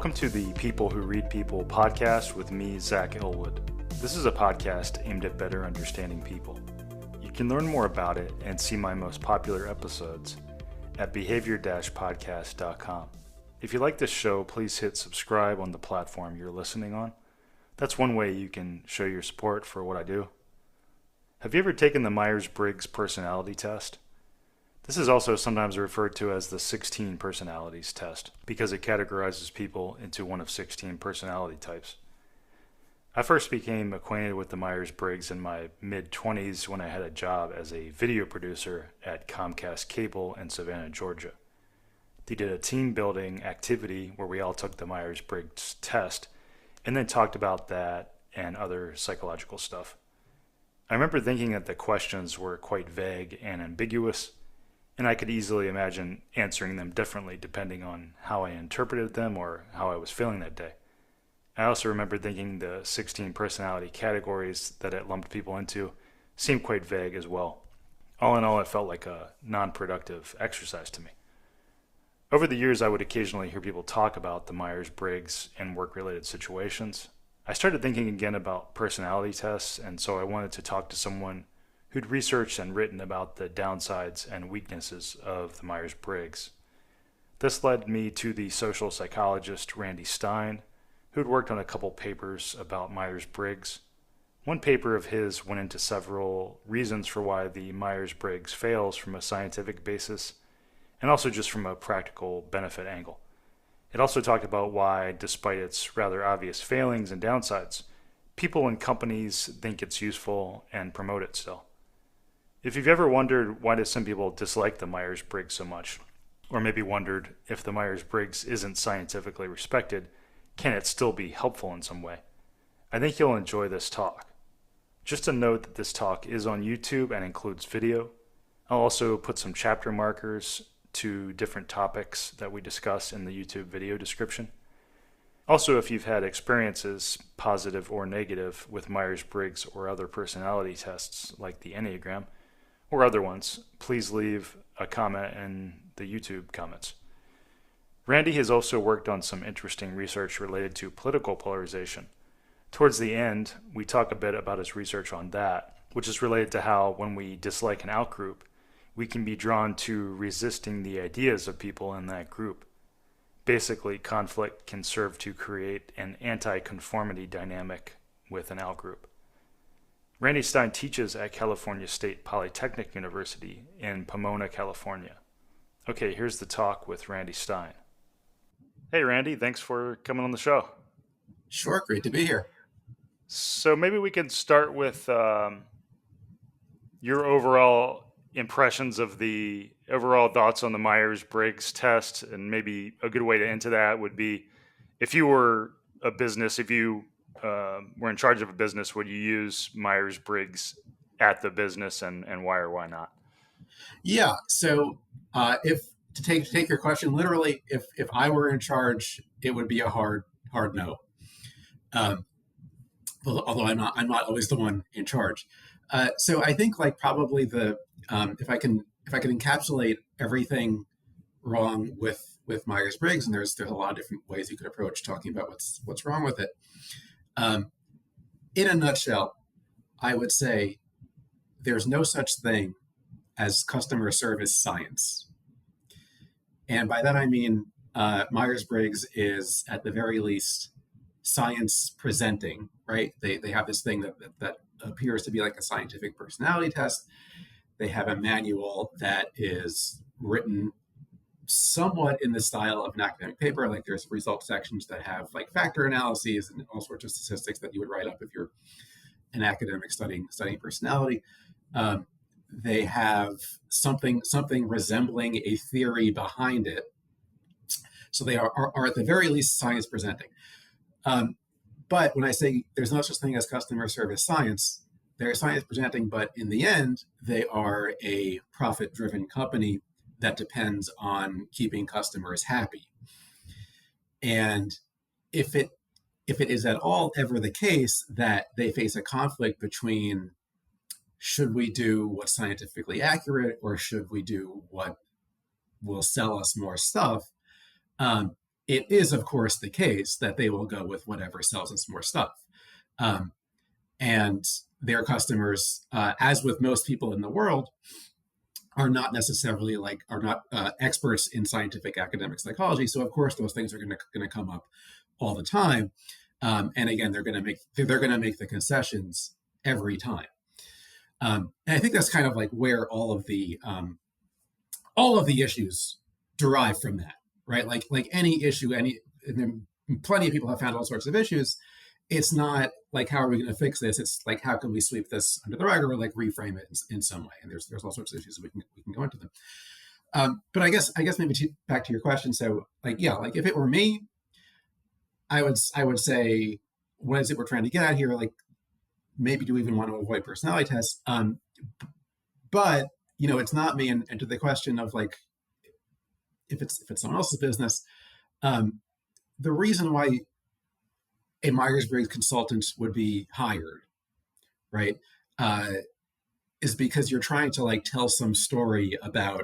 Welcome to the People Who Read People podcast with me, Zach Elwood. This is a podcast aimed at better understanding people. You can learn more about it and see my most popular episodes at behavior-podcast.com. If you like this show, please hit subscribe on the platform you're listening on. That's one way you can show your support for what I do. Have you ever taken the Myers Briggs personality test? This is also sometimes referred to as the 16 personalities test because it categorizes people into one of 16 personality types. I first became acquainted with the Myers Briggs in my mid-20s when I had a job as a video producer at Comcast Cable in Savannah, Georgia. They did a team building activity where we all took the Myers Briggs test and then talked about that and other psychological stuff. I remember thinking that the questions were quite vague and ambiguous, and I could easily imagine answering them differently depending on how I interpreted them or how I was feeling that day. I also remember thinking the 16 personality categories that it lumped people into seemed quite vague as well. All in all, it felt like a non-productive exercise to me. Over the years, I would occasionally hear people talk about the Myers-Briggs in work-related situations. I started thinking again about personality tests, and so I wanted to talk to someone who'd researched and written about the downsides and weaknesses of the Myers-Briggs. This led me to the social psychologist Randy Stein, who'd worked on a couple papers about Myers-Briggs. One paper of his went into several reasons for why the Myers-Briggs fails from a scientific basis, and also just from a practical benefit angle. It also talked about why, despite its rather obvious failings and downsides, people and companies think it's useful and promote it still. If you've ever wondered why do some people dislike the Myers-Briggs so much, or maybe wondered if the Myers-Briggs isn't scientifically respected, can it still be helpful in some way? I think you'll enjoy this talk. Just a note that this talk is on YouTube and includes video. I'll also put some chapter markers to different topics that we discuss in the YouTube video description. Also, if you've had experiences, positive or negative, with Myers-Briggs or other personality tests like the Enneagram, or other ones, please leave a comment in the YouTube comments. Randy has also worked on some interesting research related to political polarization. Towards the end, we talk a bit about his research on that, which is related to how when we dislike an outgroup, we can be drawn to resisting the ideas of people in that group. Basically, conflict can serve to create an anti-conformity dynamic with an outgroup. Randy Stein teaches at California State Polytechnic University in Pomona, California. Okay, here's the talk with Randy Stein. Hey, Randy, thanks for coming on the show. Sure, great to be here. So maybe we could start with your overall impressions of the overall thoughts on the Myers-Briggs test, and maybe a good way to enter that would be if you were a business, if you were in charge of a business, would you use Myers-Briggs at the business, and why or why not? Yeah, so if to take your question literally, if I were in charge, it would be a hard no. Although I'm not always the one in charge. So I think like probably the if I can encapsulate everything wrong with Myers-Briggs, and there's a lot of different ways you could approach talking about what's wrong with it. In a nutshell, I would say there's no such thing as customer service science. And by that I mean Myers-Briggs is at the very least science presenting, right? They have this thing that appears to be like a scientific personality test. They have a manual that is written somewhat in the style of an academic paper. Like there's result sections that have like factor analyses and all sorts of statistics that you would write up if you're an academic studying personality. They have something resembling a theory behind it. So they are at the very least science presenting. But when I say there's no such thing as customer service science, they're science presenting, but in the end, they are a profit-driven company that depends on keeping customers happy. And if it is at all ever the case that they face a conflict between should we do what's scientifically accurate or should we do what will sell us more stuff, it is, of course, the case that they will go with whatever sells us more stuff. Um, and their customers, as with most people in the world, are not necessarily are not experts in scientific academic psychology. So of course those things are going to come up all the time. And again, they're going to make the concessions every time. And I think that's kind of like where all of the issues derive from that, right? Like any issue, plenty of people have found all sorts of issues. It's not like, how are we going to fix this? It's like, how can we sweep this under the rug or like reframe it in some way? And there's all sorts of issues that we can go into them. But I guess maybe back to your question. So like if it were me, I would say, what is it we're trying to get at here? Like, maybe do we even want to avoid personality tests? But it's not me. And to the question of like, if it's someone else's business, the reason why a Myers Briggs consultant would be hired, right, is because you're trying to like tell some story about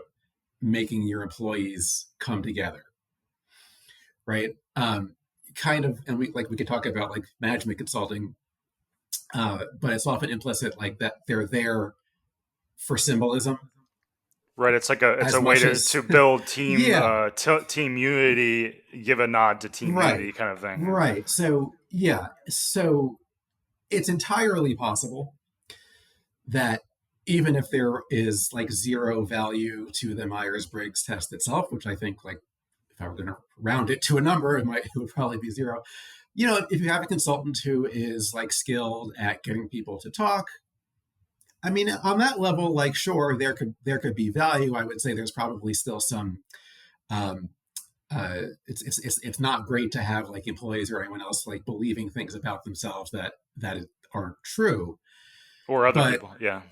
making your employees come together, right? Kind of, and we could talk about like management consulting, but it's often implicit like that they're there for symbolism. Right, it's a way to build team team unity, give a nod to team unity kind of thing. Right. So it's entirely possible that even if there is like zero value to the Myers Briggs test itself, which I think, like, if I were going to round it to a number, it would probably be zero. If you have a consultant who is like skilled at getting people to talk, I mean, on that level, like, sure, there could be value. I would say there's probably still some. It's not great to have like employees or anyone else like believing things about themselves that aren't true, or other people. Yeah,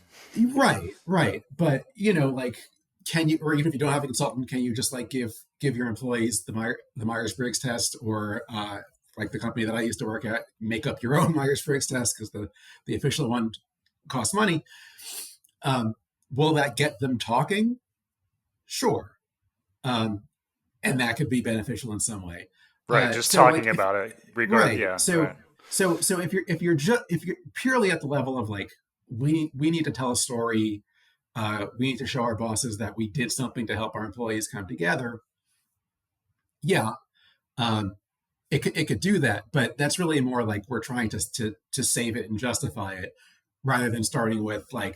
right. But like, can you, or even if you don't have a consultant, can you just like give your employees the Myers Briggs test, or like the company that I used to work at, make up your own Myers Briggs test because the official one costs money? Will that get them talking? Sure. And that could be beneficial in some way. Right. Just talking about it, right. Yeah. So if you're purely at the level of like, we need to tell a story, we need to show our bosses that we did something to help our employees come together. Yeah. It could do that, but that's really more like we're trying to save it and justify it, rather than starting with like,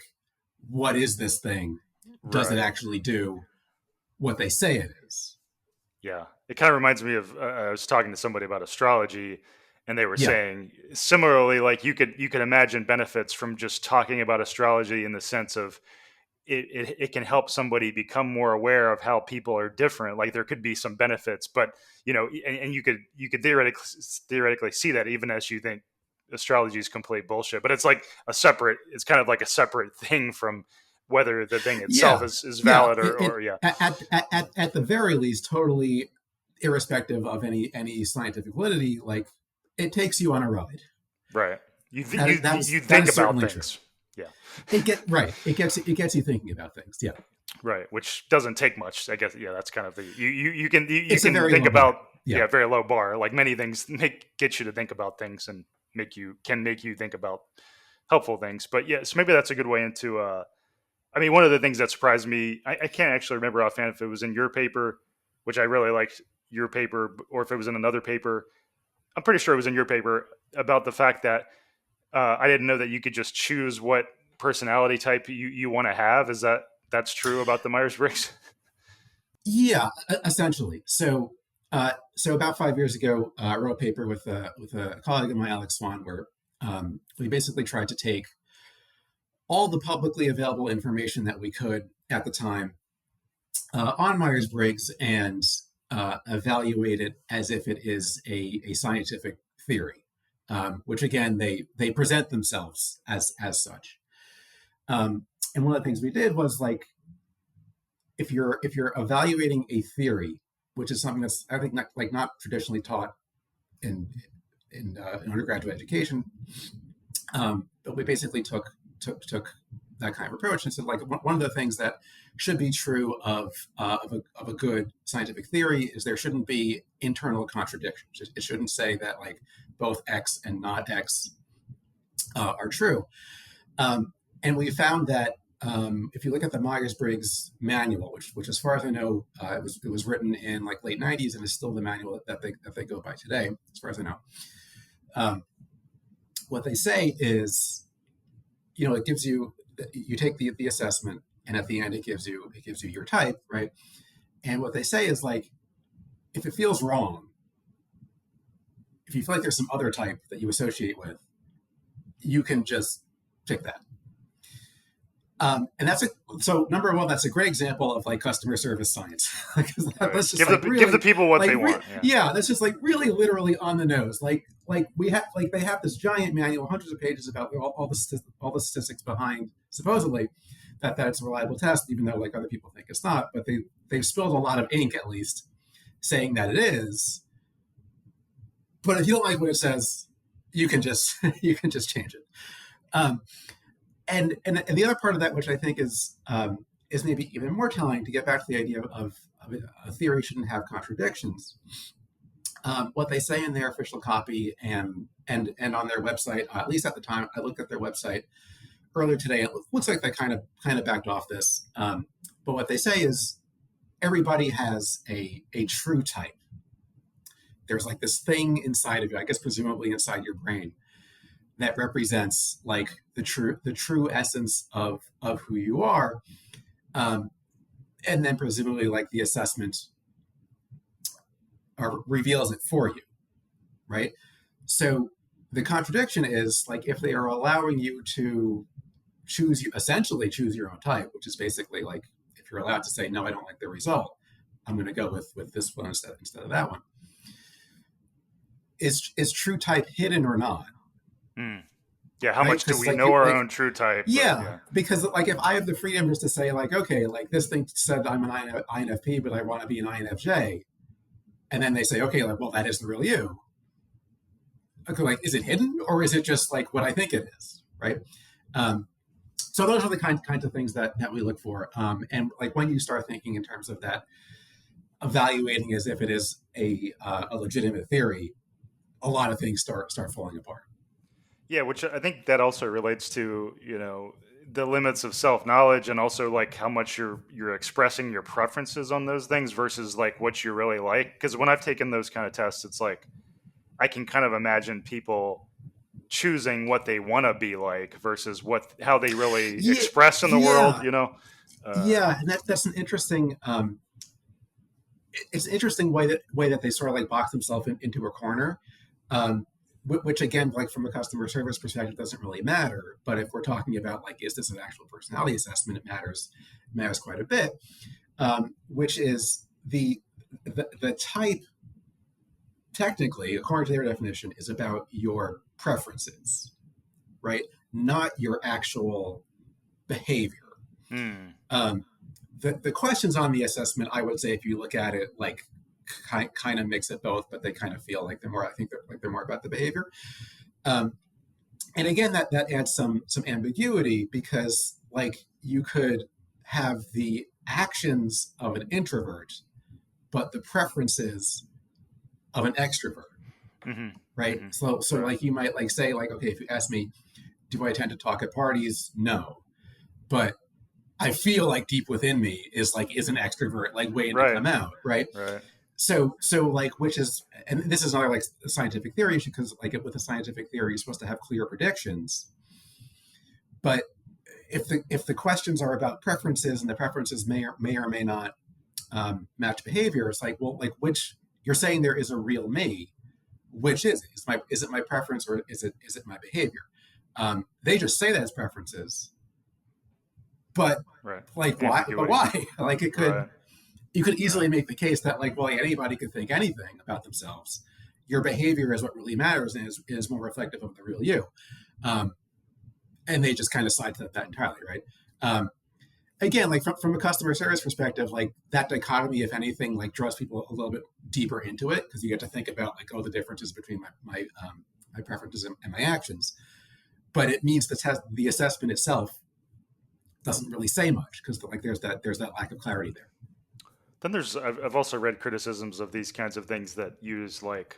what is this thing? Does it actually do what they say it is? Yeah, it kind of reminds me of I was talking to somebody about astrology, and they were saying similarly, like you could imagine benefits from just talking about astrology, in the sense of it can help somebody become more aware of how people are different. Like there could be some benefits, but and you could theoretically see that, even as you think astrology is complete bullshit. But it's like it's kind of like a separate thing from whether the thing itself is valid or at the very least, totally irrespective of any scientific validity, like, it takes you on a ride. Right. You think about things. True. Yeah. It gets you thinking about things. Yeah. Right. Which doesn't take much, I guess. Yeah. That's kind of the, you can think about, very low bar. Like many things get you to think about things and make you think about helpful things. But yeah, so maybe that's a good way into, I mean, one of the things that surprised me, I can't actually remember offhand if it was in your paper, which I really liked your paper, or if it was in another paper. I'm pretty sure it was in your paper, about the fact that I didn't know that you could just choose what personality type you want to have. That's true about the Myers-Briggs? Yeah, essentially. So about 5 years ago, I wrote a paper with a colleague of mine, Alex Swan, where we basically tried to take all the publicly available information that we could at the time on Myers-Briggs and evaluate it as if it is a scientific theory, which again, they present themselves as such. And one of the things we did was, like, if you're evaluating a theory, which is something that's, I think, not traditionally taught in undergraduate education, but we basically took that kind of approach. And so like one of the things that should be true of a good scientific theory is there shouldn't be internal contradictions. It shouldn't say that like both X and not X are true. And we found that if you look at the Myers Briggs manual, which as far as I know, it was written in like late '90s and is still the manual that they go by today, as far as I know. What they say is, it gives you take the assessment, and at the end it gives you your type, right? And what they say is like, if it feels wrong, if you feel like there's some other type that you associate with, you can just pick that. And so number one, that's a great example of like customer service science. That's just give the people what they want. Yeah, that's just like really literally on the nose. Like we have they have this giant manual, hundreds of pages about all the statistics behind supposedly that it's a reliable test, even though like other people think it's not. But they've spilled a lot of ink at least saying that it is. But if you don't like what it says, you can just change it. And the other part of that, which I think is maybe even more telling, to get back to the idea of a theory shouldn't have contradictions. What they say in their official copy and on their website, at least at the time I looked at their website earlier today, it looks like they kind of backed off this. But what they say is everybody has a true type. There's like this thing inside of you, I guess presumably inside your brain, that represents like the true essence of who you are, and then presumably like the assessment reveals it for you, right? So the contradiction is like if they are allowing you to essentially choose your own type, which is basically like if you're allowed to say no, I don't like the result, I'm going to go with this one instead of that one. Is true type hidden or not? Yeah, how much do we know our own true type? Yeah, because like if I have the freedom just to say like, okay, like this thing said I'm an INFP, but I want to be an INFJ, and then they say, okay, like, well, that is the real you. Okay, like, is it hidden or is it just like what I think it is, right? So those are the kinds of things that we look for, and like when you start thinking in terms of that, evaluating as if it is a legitimate theory, a lot of things start falling apart. Yeah, which I think that also relates to, the limits of self-knowledge and also like how much you're expressing your preferences on those things versus like what you really like. Because when I've taken those kind of tests, it's like I can kind of imagine people choosing what they want to be like versus how they really express in the world, Yeah, and that's an interesting it's an interesting way that they sort of like box themselves into a corner. Which again, like from a customer service perspective, doesn't really matter. But if we're talking about like, is this an actual personality assessment? It matters quite a bit. Which is the type, technically, according to their definition, is about your preferences, right? Not your actual behavior. The questions on the assessment, I would say, if you look at it like kind of mix it both, but they kind of feel like they're more about the behavior. And again, that adds some ambiguity because like you could have the actions of an introvert, but the preferences of an extrovert, right? So like you might like say like, okay, if you ask me, do I tend to talk at parties? No, but I feel like deep within me is an extrovert, like waiting to come out, right? Right. So like, which is, and this is another like scientific theory issue because like with a scientific theory, you're supposed to have clear predictions. But if the questions are about preferences and the preferences may or may not match behavior, it's like, well, like which you're saying there is a real me, which is it? Is it my preference or is it my behavior? They just say that as preferences, but like why? But why? Like it could. Right. You could easily make the case that like, well, anybody could think anything about themselves. Your behavior is what really matters and is more reflective of the real you. And they just kind of sidestep that entirely, right? Again, like from a customer service perspective, like that dichotomy, if anything, like draws people a little bit deeper into it because you get to think about like, the differences between my preferences and my actions. But it means the assessment itself doesn't really say much because like there's that lack of clarity there. Then I've also read criticisms of these kinds of things that use like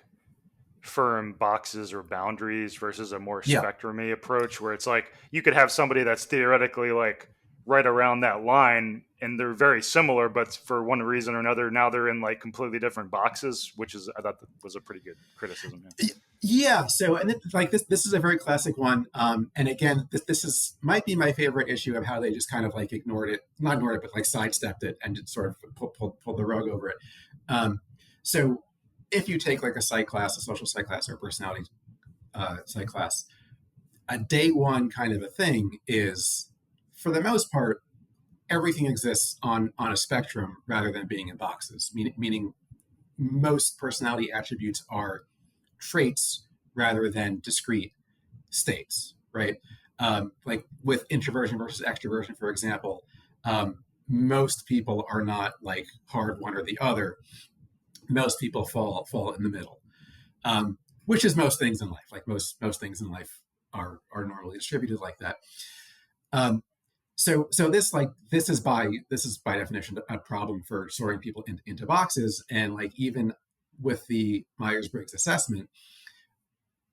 firm boxes or boundaries versus a more Yeah. spectrumy approach where it's like you could have somebody that's theoretically like right around that line and they're very similar, but for one reason or another now they're in like completely different boxes, which is I thought that was a pretty good criticism. Yeah. Yeah. So, and then, like this is a very classic one. And again, this is might be my favorite issue of how they just kind of like not ignored it, but like sidestepped it and just sort of pulled the rug over it. So, if you take like a psych class, a social psych class, or a personality psych class, a day one kind of a thing is, for the most part, everything exists on a spectrum rather than being in boxes. Meaning, most personality attributes are traits rather than discrete states, right? Like with introversion versus extroversion, for example, most people are not like hard one or the other. Most people fall in the middle, which is most things in life. Like most things in life are normally distributed like that. So this is by definition a problem for sorting people into boxes, and like even with the Myers Briggs assessment,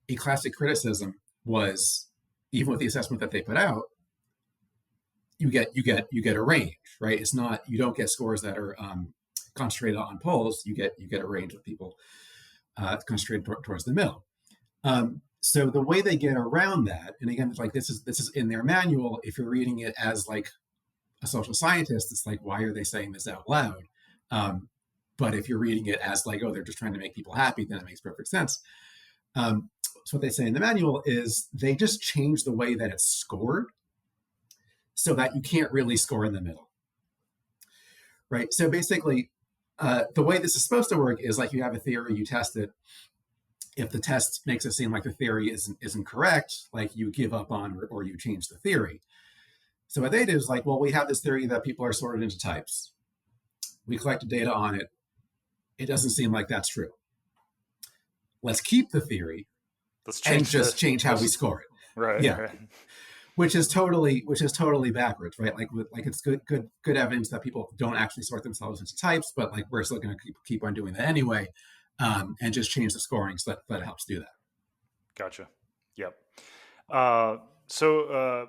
a classic criticism was, even with the assessment that they put out, you get a range, right? It's not, you don't get scores that are concentrated on poles. You get a range of people concentrated towards the middle. So the way they get around that, and again, like this is in their manual. If you're reading it as like a social scientist, it's like, why are they saying this out loud? But if you're reading it as like, oh, they're just trying to make people happy, then it makes perfect sense. So what they say in the manual is they just change the way that it's scored so that you can't really score in the middle, right? So basically, the way this is supposed to work is like you have a theory, you test it. If the test makes it seem like the theory isn't correct, like you give up on or you change the theory. So what they do is like, well, we have this theory that people are sorted into types. We collected data on it. It doesn't seem like that's true. Let's keep the theory and just change how we score it. Right. Yeah. Right. Which is totally backwards, right? Like it's good evidence that people don't actually sort themselves into types, but like we're still going to keep on doing that anyway, and just change the scoring so that it helps do that. Gotcha. Yep. So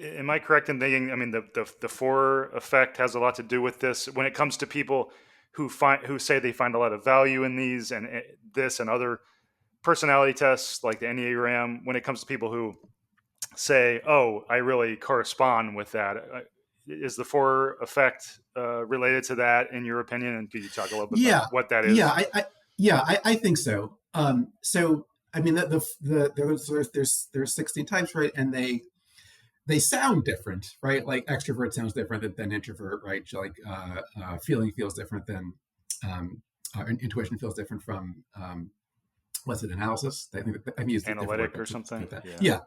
am I correct in thinking? I mean, the four effect has a lot to do with this when it comes to people who say they find a lot of value in these and this and other personality tests like the Enneagram. When it comes to people who say, "Oh, I really correspond with that," is the four effect related to that in your opinion? And could you talk a little bit about what that is? I think so. So I mean, there's 16 types, right? And they sound different, right? Like extrovert sounds different than introvert, right? Like feeling feels different than intuition feels different from what's it, analysis? I think it's analytic or something. Like that. Yeah.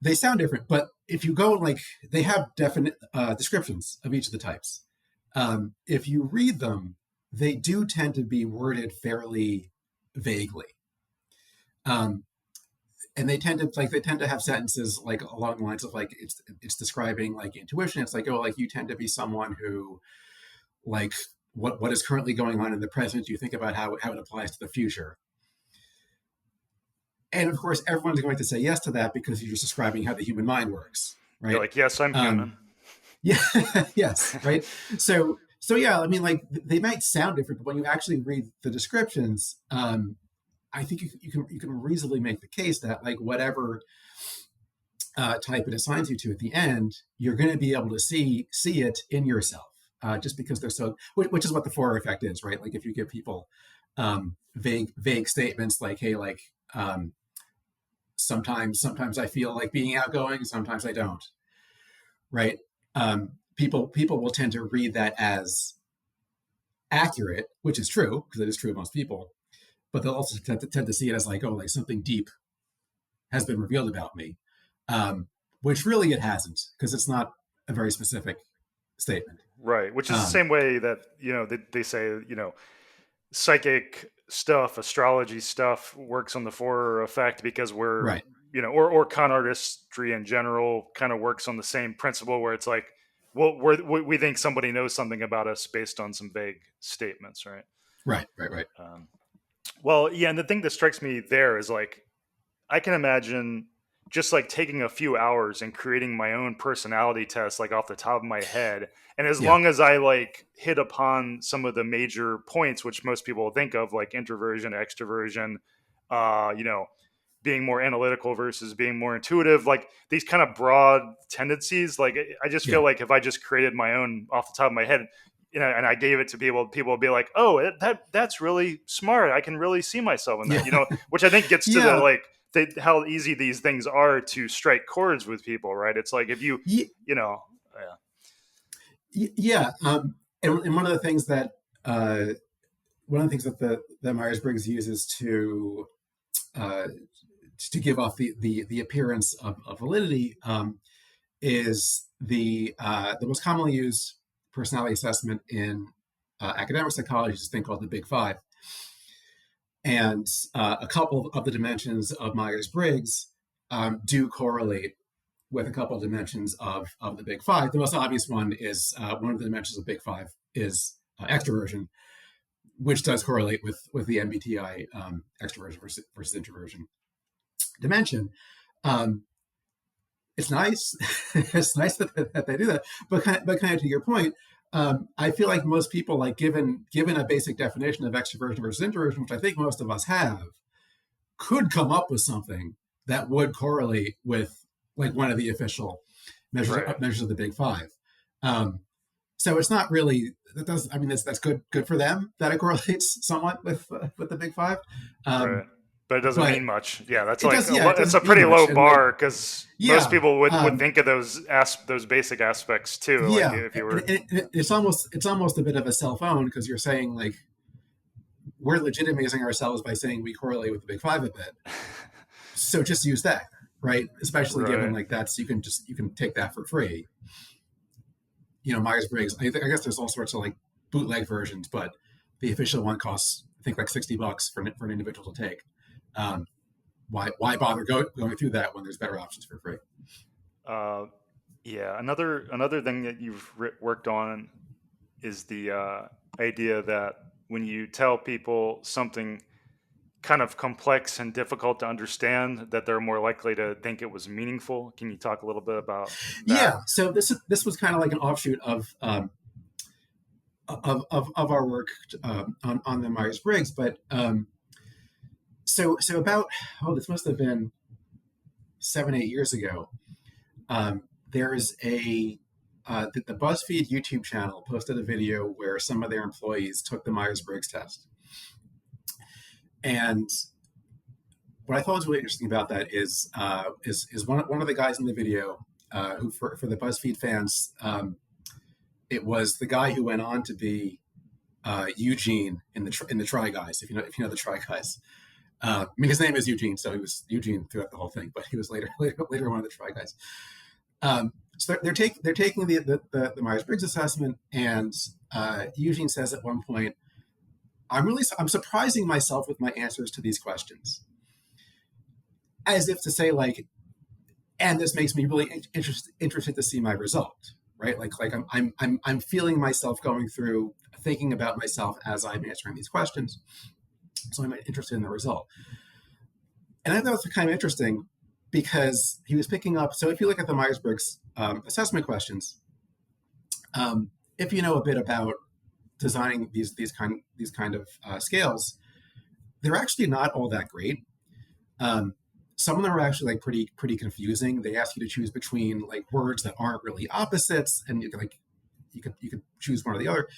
They sound different, but if you go like they have definite descriptions of each of the types. If you read them, they do tend to be worded fairly vaguely. And they tend to have sentences like along the lines of like it's describing like intuition. It's like, oh, like you tend to be someone who like what is currently going on in the present, you think about how it applies to the future. And of course, everyone's going to say yes to that because you're just describing how the human mind works, right? You're like, yes, I'm human. Yeah, yes, right. So yeah, I mean, like they might sound different, but when you actually read the descriptions, I think you can reasonably make the case that like whatever type it assigns you to at the end, you're going to be able to see it in yourself, just because they're so. Which is what the Forer effect is, right? Like if you give people vague statements like, "Hey, like sometimes I feel like being outgoing, sometimes I don't," right? People will tend to read that as accurate, which is true because it is true of most people. But they'll also tend to see it as like, oh, like something deep has been revealed about me, which really it hasn't, because it's not a very specific statement. Right, which is the same way that, they say, psychic stuff, astrology stuff works on the Forer effect because we're or con artistry in general kind of works on the same principle where it's like, well, we think somebody knows something about us based on some vague statements, right? Right. Um, well, yeah, and the thing that strikes me there is like I can imagine just like taking a few hours and creating my own personality test like off the top of my head. And as Yeah. long as I like hit upon some of the major points which most people think of, like introversion, extroversion, uh, you know, being more analytical versus being more intuitive, like these kind of broad tendencies, like I just Yeah. feel like if I just created my own off the top of my head, and I gave it to people would be like, oh, that's really smart, I can really see myself in that, Yeah. which I think gets to the Yeah. like how easy these things are to strike chords with people, right? It's like if you know Yeah. And one of the things that that Myers Briggs uses uh, to give off the appearance of validity is the most commonly used personality assessment in academic psychology is a thing called the Big Five, and a couple of the dimensions of Myers Briggs do correlate with a couple of dimensions of the Big Five. The most obvious one is one of the dimensions of Big Five is extroversion, which does correlate with the MBTI extroversion versus introversion dimension. Um, it's nice. It's nice that they do that. But kind of to your point, I feel like most people, like given a basic definition of extroversion versus introversion, which I think most of us have, could come up with something that would correlate with like one of the official right. measures of the Big Five. Um, so it's not really that does. I mean, that's good for them that it correlates somewhat with the Big Five. Um, Right. But it doesn't but mean much. Yeah, that's it like does. Yeah, it it's a doesn't mean pretty much. low And like, bar because most yeah, people would think of those basic aspects too. Like yeah. if you were It's almost a bit of a self own because you're saying like we're legitimizing ourselves by saying we correlate with the Big Five a bit. So just use that, right? Especially given right, like you can take that for free. Myers Briggs. I guess there's all sorts of like bootleg versions, but the official one costs I think like $60 for an individual to take. Um, why bother going through that when there's better options for free? uh, yeah. Another thing that you've worked on is the idea that when you tell people something kind of complex and difficult to understand, that they're more likely to think it was meaningful. Can you talk a little bit about that? Yeah. So this was kind of like an offshoot of our work on the Myers Briggs, but so about this must have been 7-8 years ago. There's the BuzzFeed YouTube channel posted a video where some of their employees took the Myers Briggs test, and what I thought was really interesting about that is one of the guys in the video who for the BuzzFeed fans, it was the guy who went on to be Eugene in the Try Guys. If you know the Try Guys, I mean his name is Eugene, so he was Eugene throughout the whole thing, but he was later one of the Try Guys. So they're taking the Myers Briggs assessment, and Eugene says at one point, I'm surprising myself with my answers to these questions, as if to say like, and this makes me really interested to see my result, right? Like I'm feeling myself going through thinking about myself as I'm answering these questions, so I'm interested in the result. And I thought it was kind of interesting because he was picking up. So if you look at the Myers Briggs assessment questions, if you know a bit about designing these kind of scales, they're actually not all that great. Some of them are actually like pretty confusing. They ask you to choose between like words that aren't really opposites, and you could choose one or the other.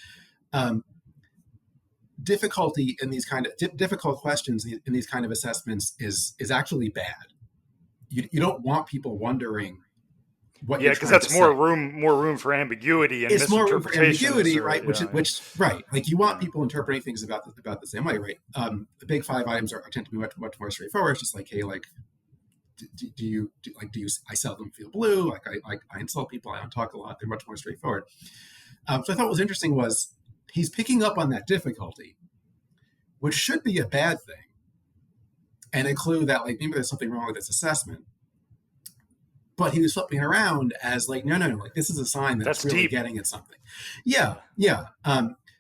Difficulty in these kind of difficult questions in these kind of assessments is actually bad. You don't want people wondering what Yeah, you're because trying to that's say. more room for ambiguity and It's more room for misinterpretations, ambiguity, or right? Which right, like you want yeah, people interpreting things about the same way, right? The Big Five items tend to be much more straightforward. It's just like, hey, like, do you I seldom feel blue. Like I insult people. I don't talk a lot. They're much more straightforward. So I thought what was interesting was he's picking up on that difficulty, which should be a bad thing. and a clue that like maybe there's something wrong with this assessment. But he was flipping it around as like, no, like this is a sign that it's really deep. Getting at something. Yeah.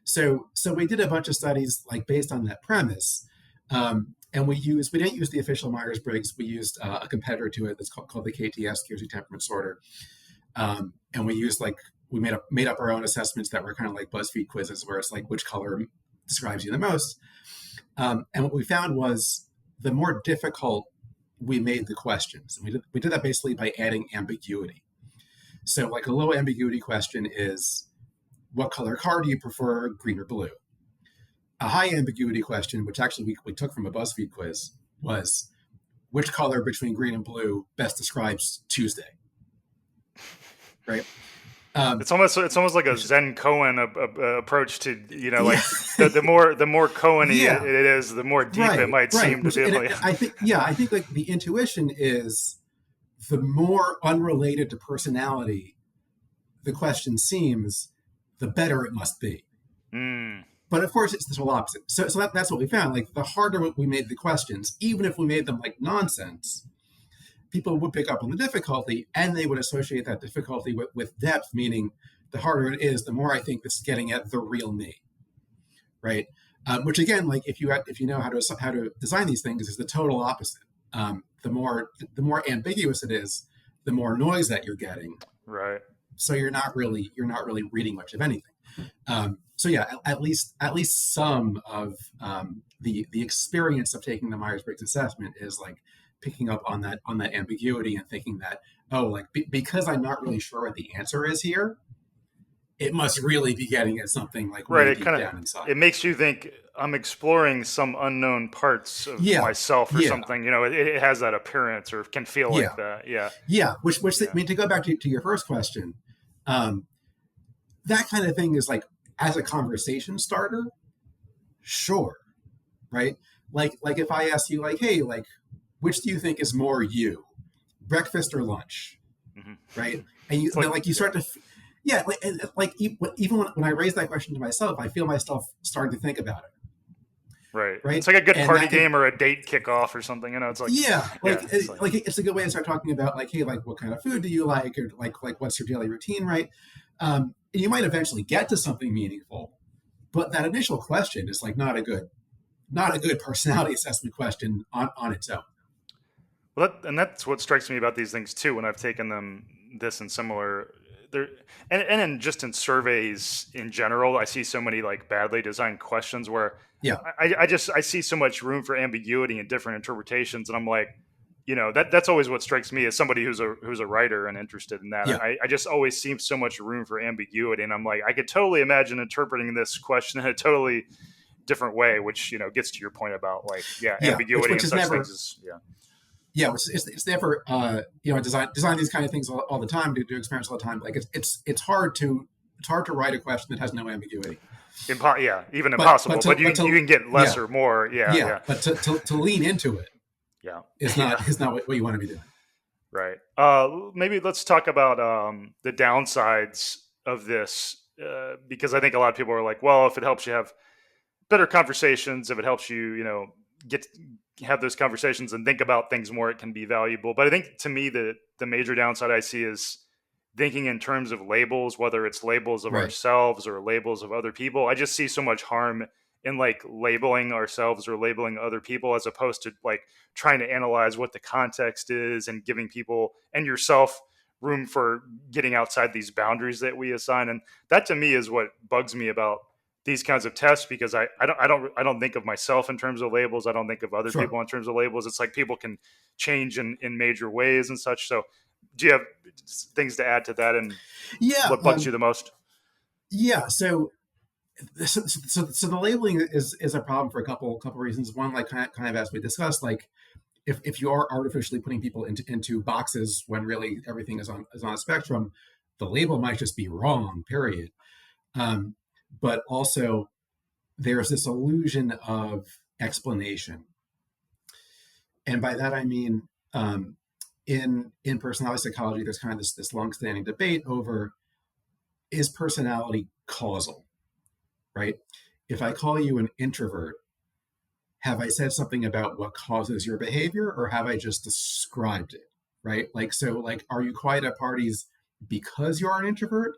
So we did a bunch of studies like based on that premise. And we didn't use the official Myers Briggs. We used a competitor to it that's called the KTS, Kiosi Temperament Sorter. And we used we made up our own assessments that were kind of like BuzzFeed quizzes, where it's like which color describes you the most. And what we found was the more difficult we made the questions. And we did that basically by adding ambiguity. So like a low ambiguity question is, what color car do you prefer, green or blue? A high ambiguity question, which actually we took from a BuzzFeed quiz, was which color between green and blue best describes Tuesday? Right. It's almost like a Zen koan approach to, like the more koan-y it is, the more deep it might seem to be. I think like the intuition is the more unrelated to personality the question seems, the better it must be. But of course, it's the total opposite. So that's what we found. Like the harder we made the questions, even if we made them like nonsense, people would pick up on the difficulty, and they would associate that difficulty with depth, meaning the harder it is, the more I think this is getting at the real me, right? Which again, like if you know how to design these things, is the total opposite. The more ambiguous it is, the more noise that you're getting. Right. So you're not really reading much of anything. So yeah, at least some of the experience of taking the Myers Briggs assessment is like picking up on that ambiguity and thinking that, because I'm not really sure what the answer is here, it must really be getting at something like really deep down inside. It makes you think I'm exploring some unknown parts of myself or something. It has that appearance or can feel like that. Yeah. Which I mean, to go back to your first question, that kind of thing is like, as a conversation starter, sure, right? Like if I ask you like, hey, like, which do you think is more you, breakfast or lunch, right? And you you start to, even when I raise that question to myself, I feel myself starting to think about it. Right. It's like a good party game or a date kickoff or something. It's like it's a good way to start talking about like, hey, like what kind of food do you like, or like what's your daily routine, right? And you might eventually get to something meaningful, but that initial question is like not a good personality assessment question on its own. Well, that's what strikes me about these things too. When I've taken this and similar, and just in surveys in general, I see so many like badly designed questions where I see so much room for ambiguity and different interpretations, and I'm like, that's always what strikes me as somebody who's a writer and interested in that. Yeah. I just always see so much room for ambiguity, and I'm like, I could totally imagine interpreting this question in a totally different way, which gets to your point about like ambiguity which and such things is it's never design these kind of things all the time, do experiments all the time. Like it's hard to write a question that has no ambiguity. Even impossible. But you can get less or more. But to lean into it, is not what you want to be doing. Right. Maybe let's talk about the downsides of this, because I think a lot of people are like, well, if it helps you have better conversations, if it helps you, have those conversations and think about things more, it can be valuable. But I think to me, the major downside I see is thinking in terms of labels, whether it's labels of ourselves or labels of other people. I just see so much harm in like labeling ourselves or labeling other people, as opposed to like trying to analyze what the context is and giving people and yourself room for getting outside these boundaries that we assign. And that to me is what bugs me about these kinds of tests, because I don't think of myself in terms of labels. I don't think of other people in terms of labels. It's like people can change in major ways and such. So do you have things to add to that, and what bugs you the most? So the labeling is a problem for a couple reasons. One, like kind of as we discussed, like if you are artificially putting people into boxes when really everything is on a spectrum, the label might just be wrong, period. But also there's this illusion of explanation. And by that I mean, in personality psychology, there's kind of this long-standing debate over, is personality causal, right? If I call you an introvert, have I said something about what causes your behavior, or have I just described it? Right? Like, so like, are you quiet at parties because you're an introvert?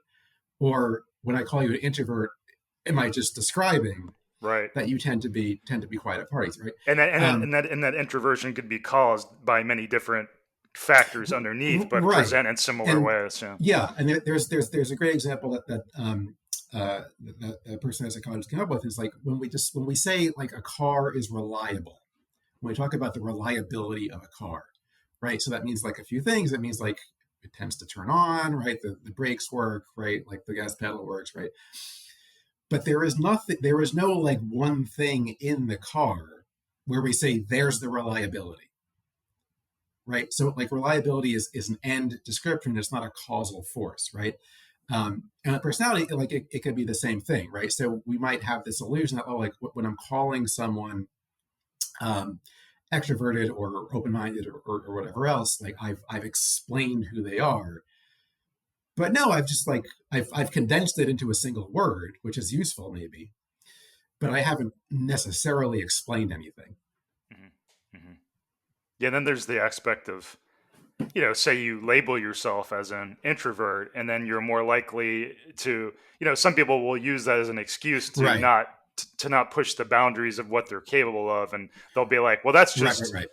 Or when I call you an introvert, am I just describing Right. that you tend to be quiet at parties, right? And that and that Um, and that and that introversion could be caused by many different factors underneath, but right. present in similar And ways. Yeah. yeah, and there's a great example that a person as a psychologist came up with is like when we say like a car is reliable, when we talk about the reliability of a car, right? So that means like a few things. It means like it tends to turn on, right? The brakes work, right? Like the gas pedal works, right? But there is no like one thing in the car where we say there's the reliability, right? So like reliability is an end description. It's not a causal force, right? And a personality, like it could be the same thing, right? So we might have this illusion that, oh, like when I'm calling someone um, extroverted or open-minded or whatever else, like I've explained who they are. But no, I've just like I've condensed it into a single word, which is useful maybe, but I haven't necessarily explained anything. Mm-hmm. Mm-hmm. Yeah. Then there's the aspect of, say you label yourself as an introvert, and then you're more likely to, some people will use that as an excuse to Right, not push the boundaries of what they're capable of, and they'll be like, well, that's right, right, just right.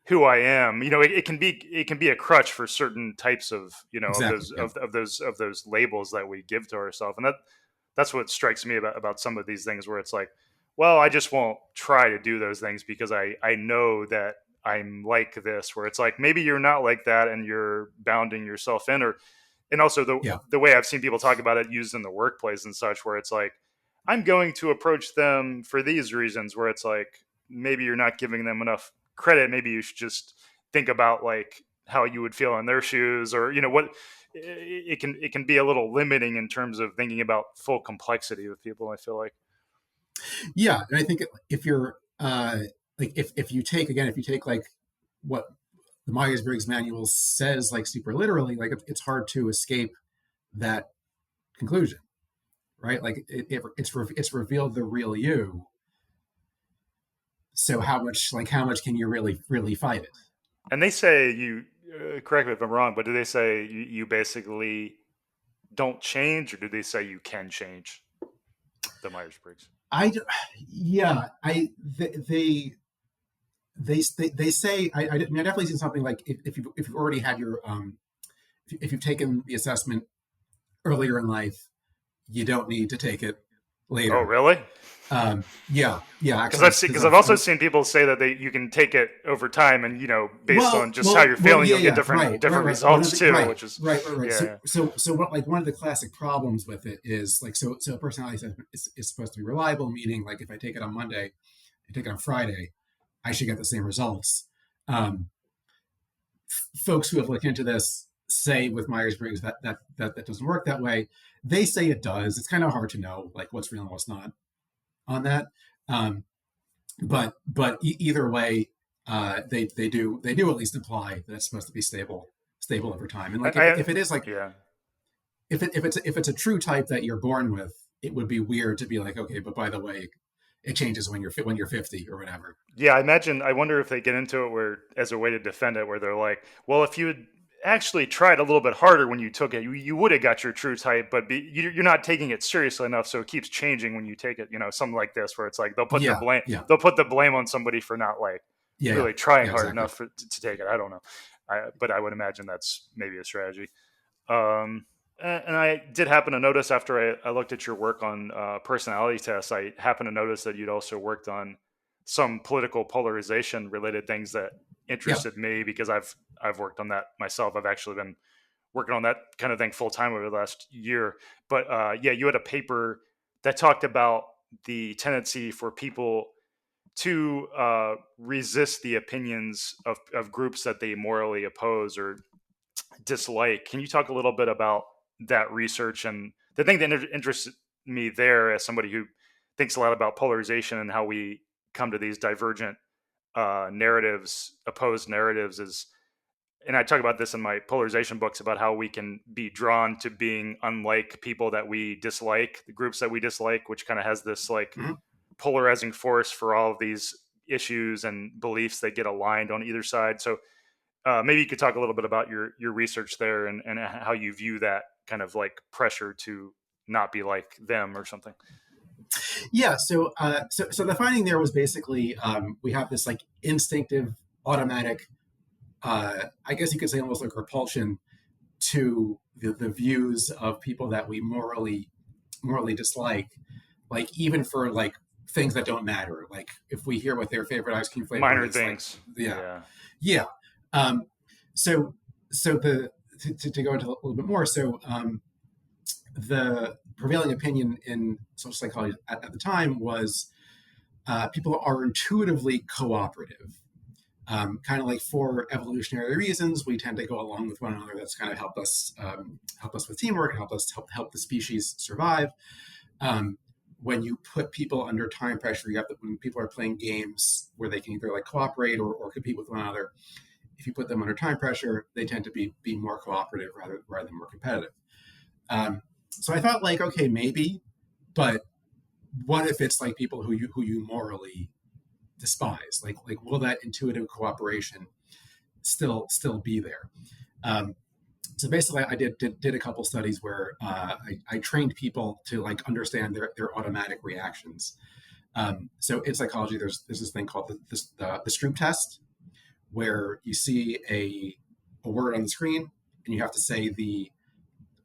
who I am. It can be a crutch for certain types of, of Exactly. those Yeah. of those labels that we give to ourselves, and that's what strikes me about some of these things, where it's like, well, I just won't try to do those things because I know that I'm like this, where it's like, maybe you're not like that and you're bounding yourself in. Or and also Yeah. the way I've seen people talk about it used in the workplace and such, where it's like, I'm going to approach them for these reasons, where it's like, maybe you're not giving them enough credit. Maybe you should just think about like how you would feel in their shoes, or what it can be a little limiting in terms of thinking about full complexity of people, I feel like. Yeah. And I think if you're like if you take like what the Myers Briggs manual says like super literally, like it's hard to escape that conclusion, right? Like it's revealed the real you. So how much can you really fight it? And they say you, correct me if I'm wrong, but do they say you basically don't change, or do they say you can change the Myers Briggs? I yeah, they say I mean, I've definitely seen something like if you've already had your if you've taken the assessment earlier in life, you don't need to take it Oh, later. really? Yeah, Because actually, I've also seen people say that you can take it over time, and based on just how you're feeling, yeah, you'll get yeah, different right. One of results the too, which is right. So yeah. what like one of the classic problems with it is like so a personality assessment is supposed to be reliable, meaning like if I take it on Monday, I take it on Friday, I should get the same results. Um, Folks who have looked into this say with Myers Briggs that doesn't work that way. They say it does. It's kind of hard to know like what's real and what's not on that. Um, but either way, they do at least imply that it's supposed to be stable over time. And like I if it is like yeah. if it's a true type that you're born with, it would be weird to be like, okay, but by the way, it changes when you're 50 or whatever. Yeah, I wonder if they get into it where, as a way to defend it, where they're like, well, if you had actually tried a little bit harder when you took it, you would have got your true type, but you're not taking it seriously enough, so it keeps changing when you take it. Something like this, where it's like Yeah, yeah, they'll put the blame on somebody for not like yeah, yeah, really trying yeah, hard exactly. enough to take it. I don't know, but I would imagine that's maybe a strategy. Um, and I did happen to notice, after I looked at your work on personality tests, I happened to notice that you'd also worked on some political polarization related things that Yeah, interested me, because I've worked on that myself. I've actually been working on that kind of thing full time over the last year. But yeah, you had a paper that talked about the tendency for people to resist the opinions of groups that they morally oppose or dislike. Can you talk a little bit about that research? And the thing that interests me there, as somebody who thinks a lot about polarization and how we come to these divergent narratives, opposed narratives, is, and I talk about this in my polarization books, about how we can be drawn to being unlike people that we dislike, the groups that we dislike, which kind of has this like mhm, polarizing force for all of these issues and beliefs that get aligned on either side. So maybe you could talk a little bit about your research there and how you view that kind of like pressure to not be like them or something. Yeah. So the finding there was basically we have this like instinctive, automatic, I guess you could say almost like repulsion to the views of people that we morally dislike, like even for like things that don't matter. Like if we hear what their favorite ice cream flavor Minor is, things. like, yeah. So to go into a little bit more, the prevailing opinion in social psychology at the time was people are intuitively cooperative. Kind of like for evolutionary reasons, we tend to go along with one another. That's kind of help us with teamwork and help the species survive. When you put people under time pressure, when people are playing games where they can either like cooperate or compete with one another. If you put them under time pressure, they tend to be more cooperative rather than more competitive. So I thought like, okay, maybe, but what if it's like people who you morally despise? Like will that intuitive cooperation still be there? So basically, I did a couple studies where I trained people to like understand their automatic reactions. So in psychology, there's this thing called the Stroop test, where you see a word on the screen and you have to say the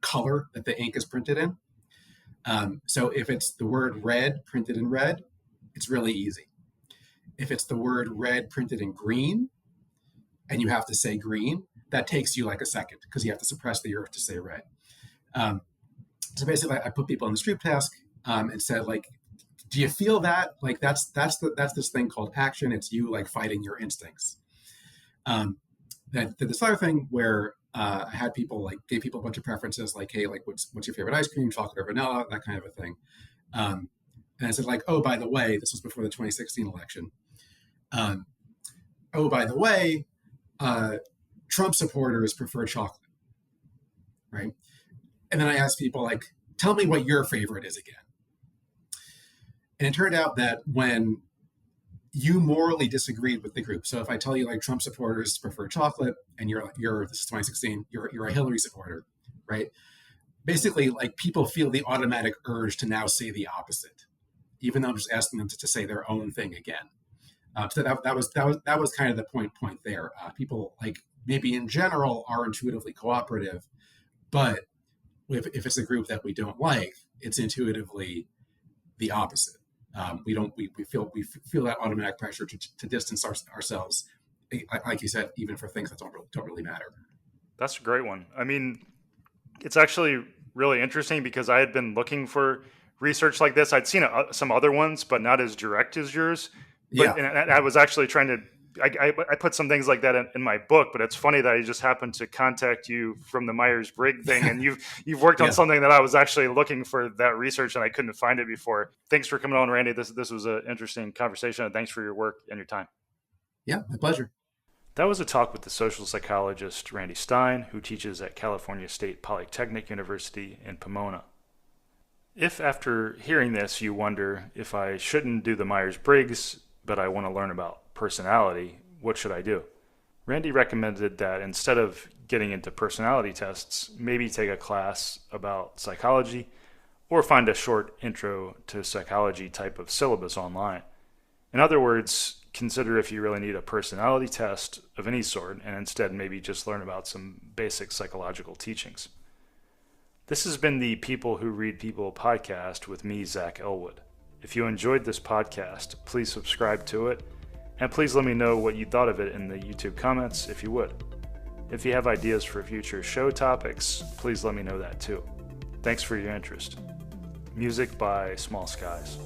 color that the ink is printed in. So if it's the word red printed in red, it's really easy. If it's the word red printed in green and you have to say green, that takes you like a second because you have to suppress the earth to say red. So basically, I put people on the Stroop task and said, like, do you feel that? Like that's this thing called action. It's you like fighting your instincts. Then did this other thing where I had people like gave people a bunch of preferences, like, hey, like what's your favorite ice cream, chocolate or vanilla, that kind of a thing. And I said, like, oh, by the way, this was before the 2016 election. Oh, by the way, Trump supporters prefer chocolate, right? And then I asked people, like, tell me what your favorite is again. And it turned out that when you morally disagreed with the group, so if I tell you like Trump supporters prefer chocolate and you're this is 2016, you're a Hillary supporter, right? Basically, like people feel the automatic urge to now say the opposite, even though I'm just asking them to say their own thing again. So that was kind of the point there. People like maybe in general are intuitively cooperative, but if it's a group that we don't like, it's intuitively the opposite. We feel that automatic pressure to distance ourselves, like you said, even for things that don't really matter. That's a great one. I mean, it's actually really interesting because I had been looking for research like this. I'd seen some other ones, but not as direct as yours. But, yeah. And I was actually trying to, I put some things like that in my book, but it's funny that I just happened to contact you from the Myers Briggs thing, and you've worked on something that I was actually looking for that research and I couldn't find it before. Thanks for coming on, Randy. This was an interesting conversation, and thanks for your work and your time. Yeah, my pleasure. That was a talk with the social psychologist Randy Stein, who teaches at California State Polytechnic University in Pomona. If after hearing this you wonder if I shouldn't do the Myers Briggs, but I want to learn about personality, what should I do? Randy recommended that instead of getting into personality tests, maybe take a class about psychology or find a short intro to psychology type of syllabus online. In other words, consider if you really need a personality test of any sort and instead maybe just learn about some basic psychological teachings. This has been the People Who Read People podcast with me, Zach Elwood. If you enjoyed this podcast, please subscribe to it, and please let me know what you thought of it in the YouTube comments if you would. If you have ideas for future show topics, please let me know that too. Thanks for your interest. Music by Small Skies.